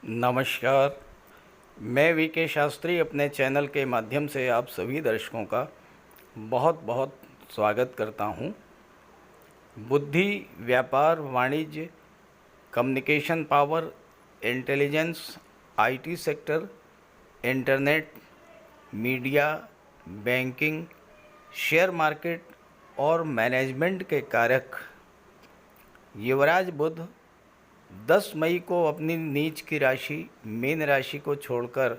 नमस्कार। मैं वीके शास्त्री अपने चैनल के माध्यम से आप सभी दर्शकों का बहुत बहुत स्वागत करता हूं। बुद्धि, व्यापार, वाणिज्य, communication power, intelligence, IT sector, internet, media, banking, share market और मैनेजमेंट के कारक युवराज बुध 10 मई को अपनी नीच की राशि मीन राशि को छोड़कर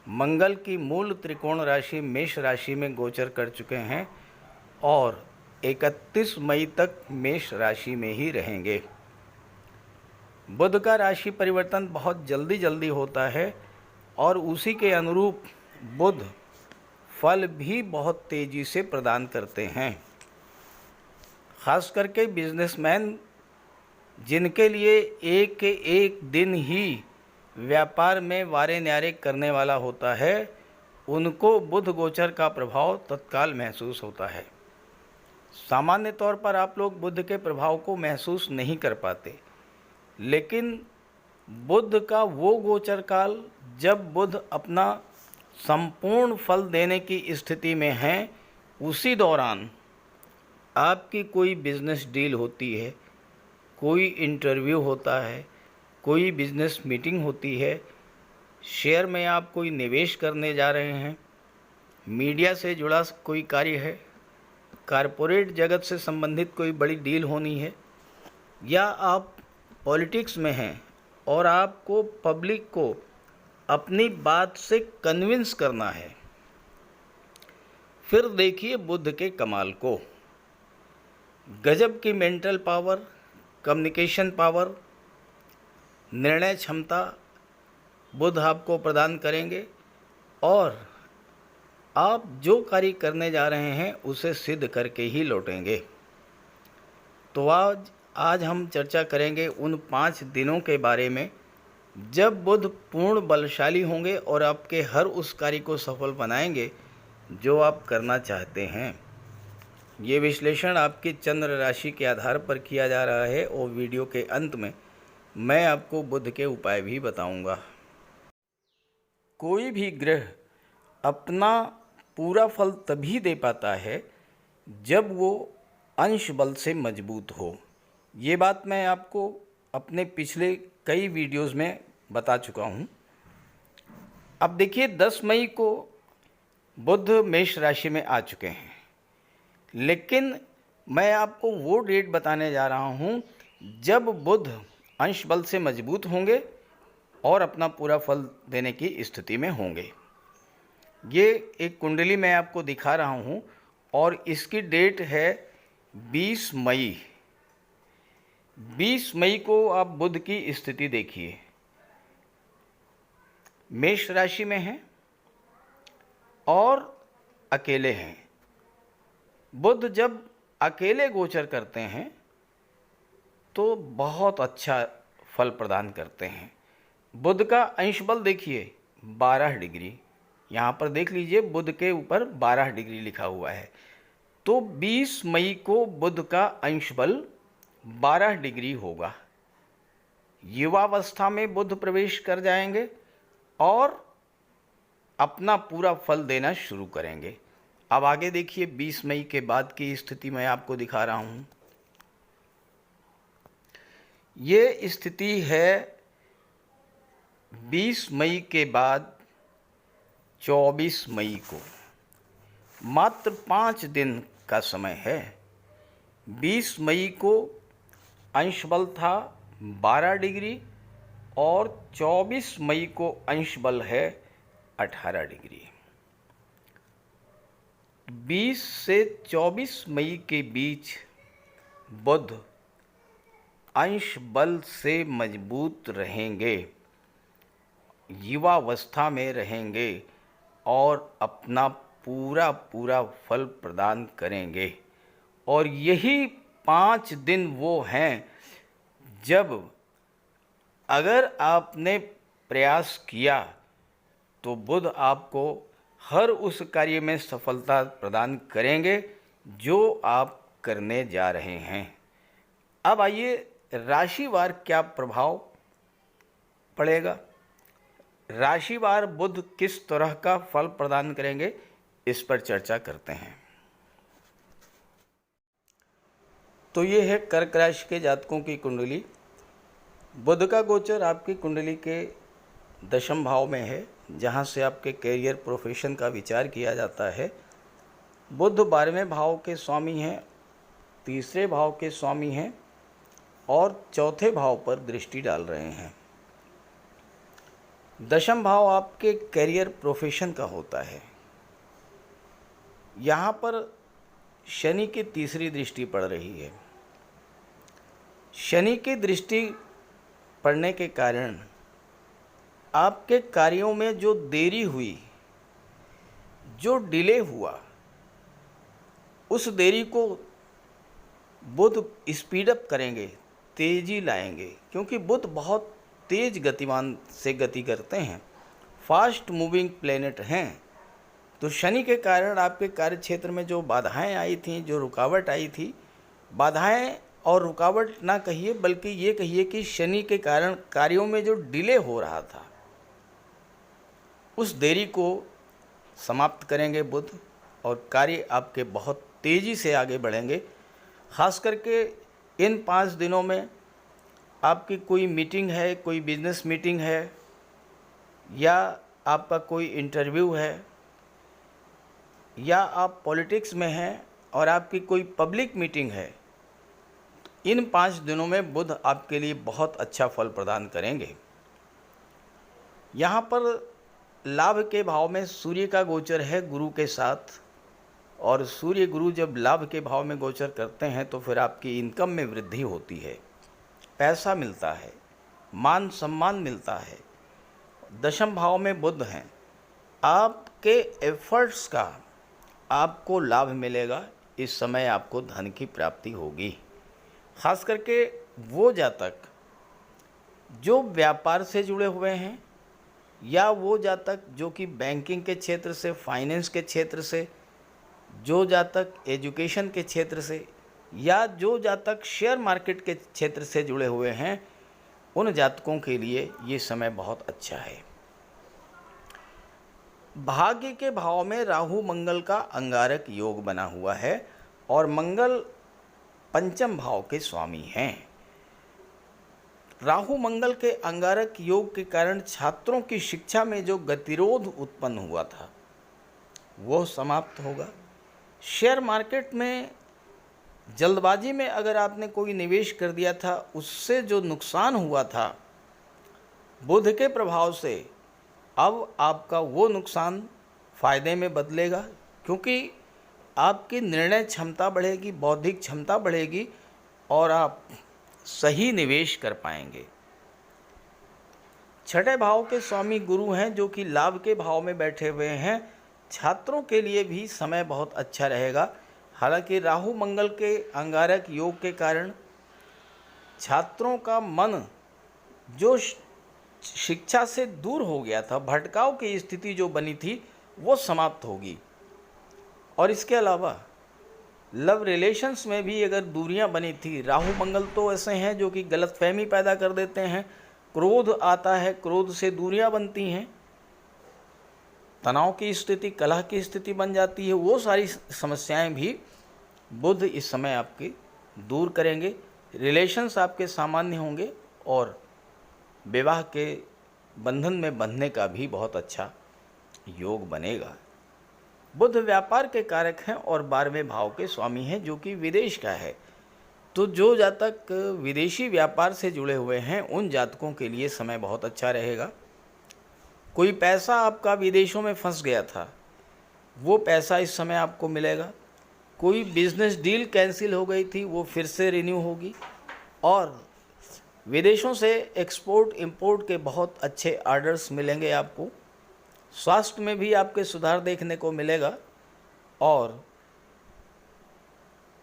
मंगल की मूल त्रिकोण राशि मेष राशि में गोचर कर चुके हैं और 31 मई तक मेष राशि में ही रहेंगे। बुध का राशि परिवर्तन बहुत जल्दी होता है और उसी के अनुरूप बुध फल भी बहुत तेज़ी से प्रदान करते हैं। खास करके बिजनेसमैन जिनके लिए एक एक दिन ही व्यापार में वारे न्यारे करने वाला होता है, उनको बुध गोचर का प्रभाव तत्काल महसूस होता है। सामान्य तौर पर आप लोग बुध के प्रभाव को महसूस नहीं कर पाते, लेकिन बुध का वो गोचर काल जब बुध अपना संपूर्ण फल देने की स्थिति में है, उसी दौरान आपकी कोई बिजनेस डील होती है, कोई इंटरव्यू होता है, कोई बिजनेस मीटिंग होती है, शेयर में आप कोई निवेश करने जा रहे हैं, मीडिया से जुड़ा कोई कार्य है, कारपोरेट जगत से संबंधित कोई बड़ी डील होनी है, या आप पॉलिटिक्स में हैं और आपको पब्लिक को अपनी बात से कन्विंस करना है। फिर देखिए बुध के कमाल को। गजब की मेंटल पावर, कम्युनिकेशन पावर, निर्णय क्षमता बुध आपको प्रदान करेंगे और आप जो कार्य करने जा रहे हैं उसे सिद्ध करके ही लौटेंगे। तो आज हम चर्चा करेंगे उन 5 दिनों के बारे में जब बुध पूर्ण बलशाली होंगे और आपके हर उस कार्य को सफल बनाएंगे जो आप करना चाहते हैं। ये विश्लेषण आपकी चंद्र राशि के आधार पर किया जा रहा है और वीडियो के अंत में मैं आपको बुध के उपाय भी बताऊंगा। कोई भी ग्रह अपना पूरा फल तभी दे पाता है जब वो अंश बल से मजबूत हो। ये बात मैं आपको अपने पिछले कई वीडियोस में बता चुका हूँ। अब देखिए 10 मई को बुध मेष राशि में आ चुके हैं, लेकिन मैं आपको वो डेट बताने जा रहा हूँ जब बुध अंश बल से मजबूत होंगे और अपना पूरा फल देने की स्थिति में होंगे। ये एक कुंडली मैं आपको दिखा रहा हूँ और इसकी डेट है 20 मई। 20 मई को आप बुध की स्थिति देखिए, मेष राशि में हैं और अकेले हैं। बुध जब अकेले गोचर करते हैं तो बहुत अच्छा फल प्रदान करते हैं। बुध का अंश बल देखिए 12 डिग्री, यहाँ पर देख लीजिए बुध के ऊपर 12 डिग्री लिखा हुआ है। तो 20 मई को बुध का अंश बल 12 डिग्री होगा। युवावस्था में बुध प्रवेश कर जाएंगे और अपना पूरा फल देना शुरू करेंगे। अब आगे देखिए 20 मई के बाद की स्थिति मैं आपको दिखा रहा हूँ। ये स्थिति है 20 मई के बाद 24 मई को, मात्र 5 दिन का समय है। 20 मई को अंश बल था 12 डिग्री और 24 मई को अंश बल है 18 डिग्री। 20 से 24 मई के बीच बुध अंश बल से मजबूत रहेंगे, युवावस्था में रहेंगे और अपना पूरा फल प्रदान करेंगे। और यही 5 दिन वो हैं जब अगर आपने प्रयास किया तो बुध आपको हर उस कार्य में सफलता प्रदान करेंगे जो आप करने जा रहे हैं। अब आइए राशिवार क्या प्रभाव पड़ेगा। राशिवार बुध किस तरह का फल प्रदान करेंगे, इस पर चर्चा करते हैं। तो ये है कर्क राशि के जातकों की कुंडली। बुध का गोचर आपकी कुंडली के दशम भाव में है, जहाँ से आपके कैरियर प्रोफेशन का विचार किया जाता है। बुध 12वें भाव के स्वामी हैं, तीसरे भाव के स्वामी हैं और चौथे भाव पर दृष्टि डाल रहे हैं। दशम भाव आपके कैरियर प्रोफेशन का होता है। यहाँ पर शनि की तीसरी दृष्टि पड़ रही है। शनि की दृष्टि पड़ने के कारण आपके कार्यों में जो देरी हुई, जो डिले हुआ, उस देरी को बुध स्पीड अप करेंगे, तेजी लाएंगे, क्योंकि बुध बहुत तेज गतिमान से गति करते हैं, फास्ट मूविंग प्लेनेट हैं। तो शनि के कारण आपके कार्य क्षेत्र में जो बाधाएं आई थीं, जो रुकावट आई थी, बाधाएं और रुकावट ना कहिए बल्कि ये कहिए कि शनि के कारण कार्यों में जो डिले हो रहा था, उस देरी को समाप्त करेंगे बुध और कार्य आपके बहुत तेज़ी से आगे बढ़ेंगे। खास करके इन 5 दिनों में आपकी कोई मीटिंग है, कोई बिजनेस मीटिंग है या आपका कोई इंटरव्यू है या आप पॉलिटिक्स में हैं और आपकी कोई पब्लिक मीटिंग है, इन 5 दिनों में बुध आपके लिए बहुत अच्छा फल प्रदान करेंगे। यहाँ पर लाभ के भाव में सूर्य का गोचर है गुरु के साथ, और सूर्य गुरु जब लाभ के भाव में गोचर करते हैं तो फिर आपकी इनकम में वृद्धि होती है, पैसा मिलता है, मान सम्मान मिलता है। दशम भाव में बुध हैं, आपके एफर्ट्स का आपको लाभ मिलेगा। इस समय आपको धन की प्राप्ति होगी। खास करके वो जातक जो व्यापार से जुड़े हुए हैं या वो जातक जो कि बैंकिंग के क्षेत्र से, फाइनेंस के क्षेत्र से, जो जातक एजुकेशन के क्षेत्र से या जो जातक शेयर मार्केट के क्षेत्र से जुड़े हुए हैं, उन जातकों के लिए ये समय बहुत अच्छा है। भाग्य के भाव में राहु मंगल का अंगारक योग बना हुआ है और मंगल पंचम भाव के स्वामी हैं। राहु मंगल के अंगारक योग के कारण छात्रों की शिक्षा में जो गतिरोध उत्पन्न हुआ था वो समाप्त होगा। शेयर मार्केट में जल्दबाजी में अगर आपने कोई निवेश कर दिया था, उससे जो नुकसान हुआ था बुध के प्रभाव से, अब आपका वो नुकसान फ़ायदे में बदलेगा, क्योंकि आपकी निर्णय क्षमता बढ़ेगी, बौद्धिक क्षमता बढ़ेगी और आप सही निवेश कर पाएंगे। छठे भाव के स्वामी गुरु हैं जो कि लाभ के भाव में बैठे हुए हैं। छात्रों के लिए भी समय बहुत अच्छा रहेगा। हालांकि राहु मंगल के अंगारक योग के कारण छात्रों का मन जो शिक्षा से दूर हो गया था, भटकाव की स्थिति जो बनी थी, वो समाप्त होगी। और इसके अलावा लव रिलेशंस में भी अगर दूरियां बनी थी, राहु मंगल तो ऐसे हैं जो कि गलतफहमी पैदा कर देते हैं, क्रोध आता है, क्रोध से दूरियां बनती हैं, तनाव की स्थिति, कलह की स्थिति बन जाती है। वो सारी समस्याएं भी बुध इस समय आपके दूर करेंगे। रिलेशंस आपके सामान्य होंगे और विवाह के बंधन में बंधने का भी बहुत अच्छा योग बनेगा। बुध व्यापार के कारक हैं और 12वें भाव के स्वामी हैं जो कि विदेश का है। तो जो जातक विदेशी व्यापार से जुड़े हुए हैं, उन जातकों के लिए समय बहुत अच्छा रहेगा। कोई पैसा आपका विदेशों में फंस गया था, वो पैसा इस समय आपको मिलेगा। कोई बिजनेस डील कैंसिल हो गई थी, वो फिर से रिन्यू होगी और विदेशों से एक्सपोर्ट इंपोर्ट के बहुत अच्छे ऑर्डर्स मिलेंगे आपको। स्वास्थ्य में भी आपके सुधार देखने को मिलेगा और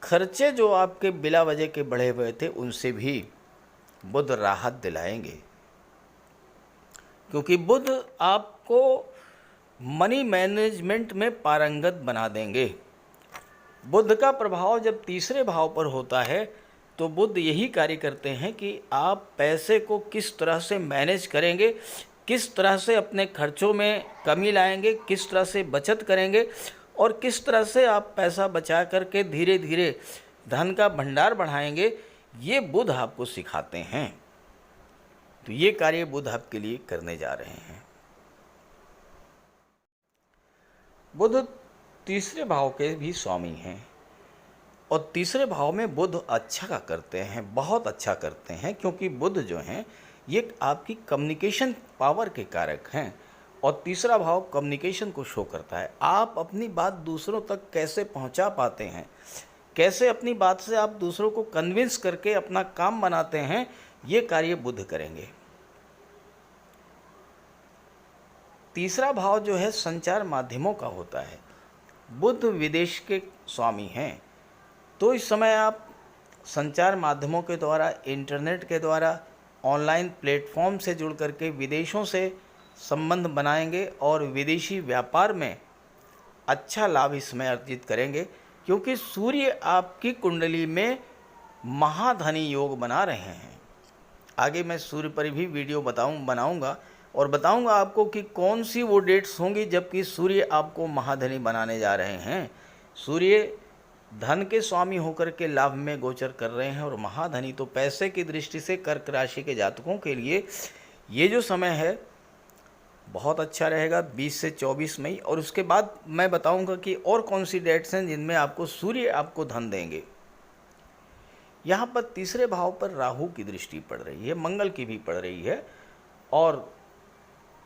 खर्चे जो आपके बिला वजह के बढ़े हुए थे, उनसे भी बुध राहत दिलाएंगे, क्योंकि बुध आपको मनी मैनेजमेंट में पारंगत बना देंगे। बुध का प्रभाव जब तीसरे भाव पर होता है तो बुध यही कार्य करते हैं कि आप पैसे को किस तरह से मैनेज करेंगे, किस तरह से अपने खर्चों में कमी लाएंगे, किस तरह से बचत करेंगे और किस तरह से आप पैसा बचा करके धीरे धीरे धन का भंडार बढ़ाएंगे, ये बुध आपको सिखाते हैं। तो ये कार्य बुध आपके लिए करने जा रहे हैं। बुध तीसरे भाव के भी स्वामी हैं और तीसरे भाव में बुध अच्छा करते हैं, बहुत अच्छा करते हैं, क्योंकि बुध जो हैं ये आपकी कम्युनिकेशन पावर के कारक हैं और तीसरा भाव कम्युनिकेशन को शो करता है। आप अपनी बात दूसरों तक कैसे पहुंचा पाते हैं, कैसे अपनी बात से आप दूसरों को कन्विंस करके अपना काम बनाते हैं, ये कार्य बुध करेंगे। तीसरा भाव जो है संचार माध्यमों का होता है। बुध विदेश के स्वामी हैं, तो इस समय आप संचार माध्यमों के द्वारा, इंटरनेट के द्वारा, ऑनलाइन प्लेटफॉर्म से जुड़ करके विदेशों से संबंध बनाएंगे और विदेशी व्यापार में अच्छा लाभ इसमें अर्जित करेंगे, क्योंकि सूर्य आपकी कुंडली में महाधनी योग बना रहे हैं। आगे मैं सूर्य पर भी वीडियो बनाऊंगा और बताऊंगा आपको कि कौन सी वो डेट्स होंगी जबकि सूर्य आपको महाधनी बनाने जा रहे हैं। सूर्य धन के स्वामी होकर के लाभ में गोचर कर रहे हैं और महाधनी, तो पैसे की दृष्टि से कर्क राशि के जातकों के लिए ये जो समय है बहुत अच्छा रहेगा 20 से 24 मई। और उसके बाद मैं बताऊंगा कि और कौन सी डेट्स हैं जिनमें आपको सूर्य आपको धन देंगे। यहाँ पर तीसरे भाव पर राहु की दृष्टि पड़ रही है, मंगल की भी पड़ रही है, और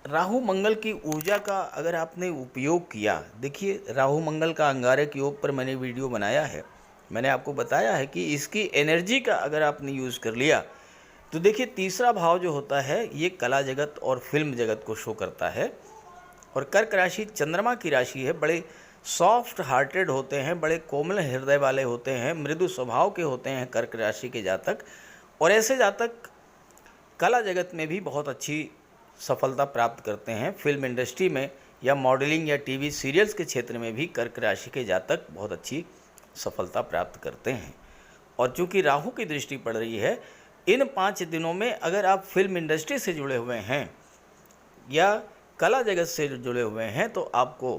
राहु मंगल की ऊर्जा का अगर आपने उपयोग किया, देखिए राहु मंगल का अंगारक योग पर मैंने वीडियो बनाया है, मैंने आपको बताया है कि इसकी एनर्जी का अगर आपने यूज़ कर लिया तो देखिए तीसरा भाव जो होता है ये कला जगत और फिल्म जगत को शो करता है। और कर्क राशि चंद्रमा की राशि है, बड़े सॉफ्ट हार्टेड होते हैं, बड़े कोमल हृदय वाले होते हैं, मृदु स्वभाव के होते हैं कर्क राशि के जातक, और ऐसे जातक कला जगत में भी बहुत अच्छी सफलता प्राप्त करते हैं। फिल्म इंडस्ट्री में या मॉडलिंग या टीवी सीरियल्स के क्षेत्र में भी कर्क राशि के जातक बहुत अच्छी सफलता प्राप्त करते हैं। और चूँकि राहु की दृष्टि पड़ रही है, इन 5 दिनों में अगर आप फिल्म इंडस्ट्री से जुड़े हुए हैं या कला जगत से जुड़े हुए हैं तो आपको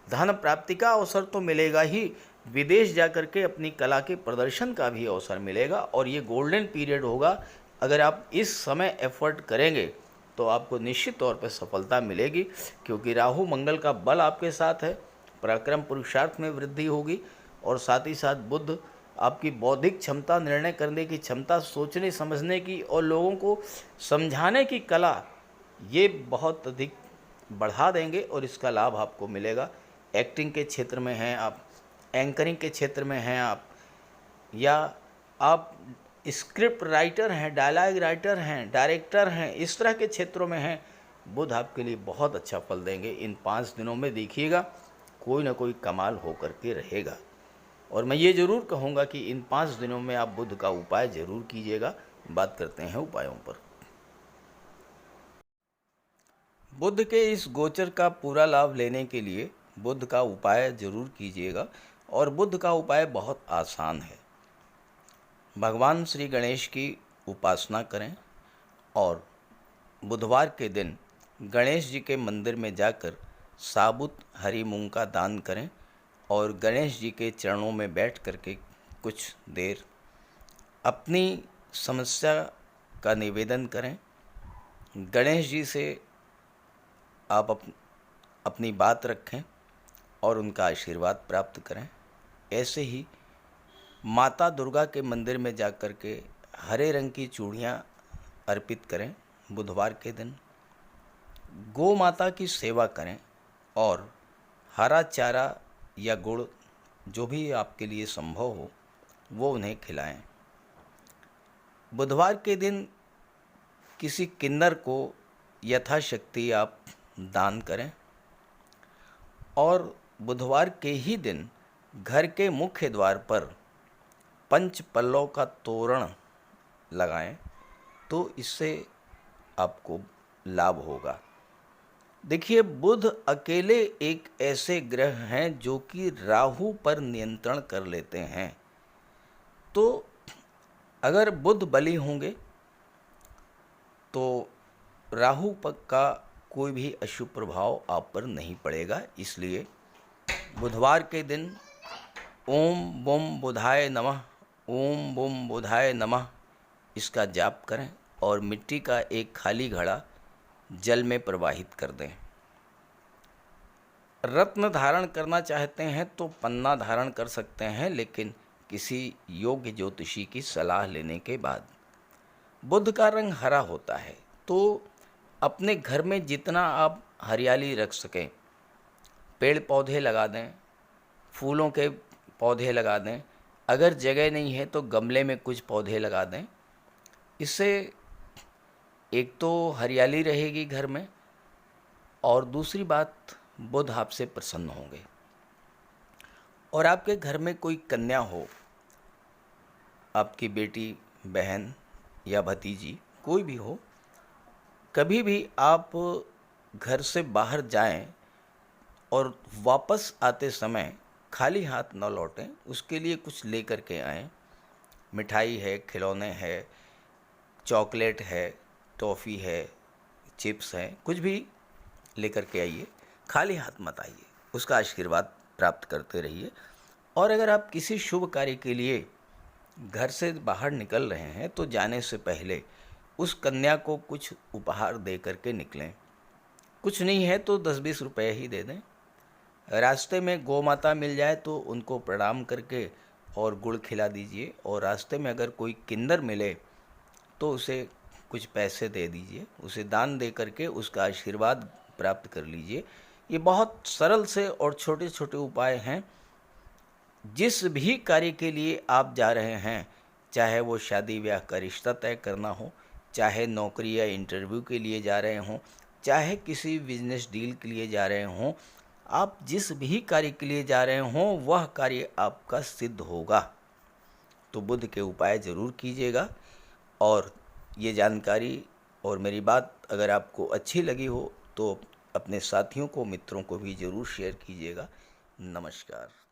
धन प्राप्ति का अवसर तो मिलेगा ही, विदेश जाकर के अपनी कला के प्रदर्शन का भी अवसर मिलेगा। और ये गोल्डन पीरियड होगा, अगर आप इस समय एफर्ट करेंगे तो आपको निश्चित तौर पर सफलता मिलेगी, क्योंकि राहु मंगल का बल आपके साथ है, पराक्रम पुरुषार्थ में वृद्धि होगी और साथ ही साथ बुध आपकी बौद्धिक क्षमता, निर्णय करने की क्षमता, सोचने समझने की और लोगों को समझाने की कला, ये बहुत अधिक बढ़ा देंगे और इसका लाभ आपको मिलेगा। एक्टिंग के क्षेत्र में हैं आप, एंकरिंग के क्षेत्र में हैं आप, या आप स्क्रिप्ट राइटर हैं, डायलॉग राइटर हैं, डायरेक्टर हैं, इस तरह के क्षेत्रों में हैं, बुध आपके लिए बहुत अच्छा फल देंगे। इन 5 दिनों में देखिएगा कोई ना कोई कमाल होकर के रहेगा। और मैं ये ज़रूर कहूँगा कि इन 5 दिनों में आप बुध का उपाय ज़रूर कीजिएगा। बात करते हैं उपायों पर। बुध के इस गोचर का पूरा लाभ लेने के लिए बुध का उपाय ज़रूर कीजिएगा, और बुध का उपाय बहुत आसान है। भगवान श्री गणेश की उपासना करें और बुधवार के दिन गणेश जी के मंदिर में जाकर साबुत हरी मूंग का दान करें और गणेश जी के चरणों में बैठ करके कुछ देर अपनी समस्या का निवेदन करें। गणेश जी से आप अपनी बात रखें और उनका आशीर्वाद प्राप्त करें। ऐसे ही माता दुर्गा के मंदिर में जाकर के हरे रंग की चूड़ियाँ अर्पित करें बुधवार के दिन। गौ माता की सेवा करें और हरा चारा या गुड़, जो भी आपके लिए संभव हो, वो उन्हें खिलाएं। बुधवार के दिन किसी किन्नर को यथाशक्ति आप दान करें और बुधवार के ही दिन घर के मुख्य द्वार पर 5 पल्लव का तोरण लगाएं, तो इससे आपको लाभ होगा। देखिए, बुध अकेले एक ऐसे ग्रह हैं जो कि राहु पर नियंत्रण कर लेते हैं, तो अगर बुध बली होंगे तो राहु का कोई भी अशुभ प्रभाव आप पर नहीं पड़ेगा। इसलिए बुधवार के दिन ओम बुम बुधाय नमः, ओम बुम बुधाय नमः इसका जाप करें और मिट्टी का एक खाली घड़ा जल में प्रवाहित कर दें। रत्न धारण करना चाहते हैं तो पन्ना धारण कर सकते हैं, लेकिन किसी योग्य ज्योतिषी की सलाह लेने के बाद। बुध का रंग हरा होता है, तो अपने घर में जितना आप हरियाली रख सकें, पेड़ पौधे लगा दें, फूलों के पौधे लगा दें। अगर जगह नहीं है तो गमले में कुछ पौधे लगा दें। इससे एक तो हरियाली रहेगी घर में, और दूसरी बात बुध आपसे प्रसन्न होंगे। और आपके घर में कोई कन्या हो, आपकी बेटी, बहन या भतीजी, कोई भी हो, कभी भी आप घर से बाहर जाएं और वापस आते समय खाली हाथ न लौटें, उसके लिए कुछ लेकर के आएं। मिठाई है, खिलौने है, चॉकलेट है, टॉफ़ी है, चिप्स हैं, कुछ भी लेकर के आइए। खाली हाथ मत आइए, उसका आशीर्वाद प्राप्त करते रहिए। और अगर आप किसी शुभ कार्य के लिए घर से बाहर निकल रहे हैं तो जाने से पहले उस कन्या को कुछ उपहार दे करके निकलें। कुछ नहीं है तो 10-20 रुपए ही दे दें। रास्ते में गौ माता मिल जाए तो उनको प्रणाम करके और गुड़ खिला दीजिए। और रास्ते में अगर कोई किन्नर मिले तो उसे कुछ पैसे दे दीजिए, उसे दान दे करके उसका आशीर्वाद प्राप्त कर लीजिए। ये बहुत सरल से और छोटे छोटे उपाय हैं। जिस भी कार्य के लिए आप जा रहे हैं, चाहे वो शादी ब्याह का रिश्ता तय करना हो, चाहे नौकरी या इंटरव्यू के लिए जा रहे हों, चाहे किसी बिजनेस डील के लिए जा रहे हों, आप जिस भी कार्य के लिए जा रहे हों वह कार्य आपका सिद्ध होगा। तो बुध के उपाय ज़रूर कीजिएगा। और ये जानकारी और मेरी बात अगर आपको अच्छी लगी हो तो अपने साथियों को, मित्रों को भी ज़रूर शेयर कीजिएगा। नमस्कार।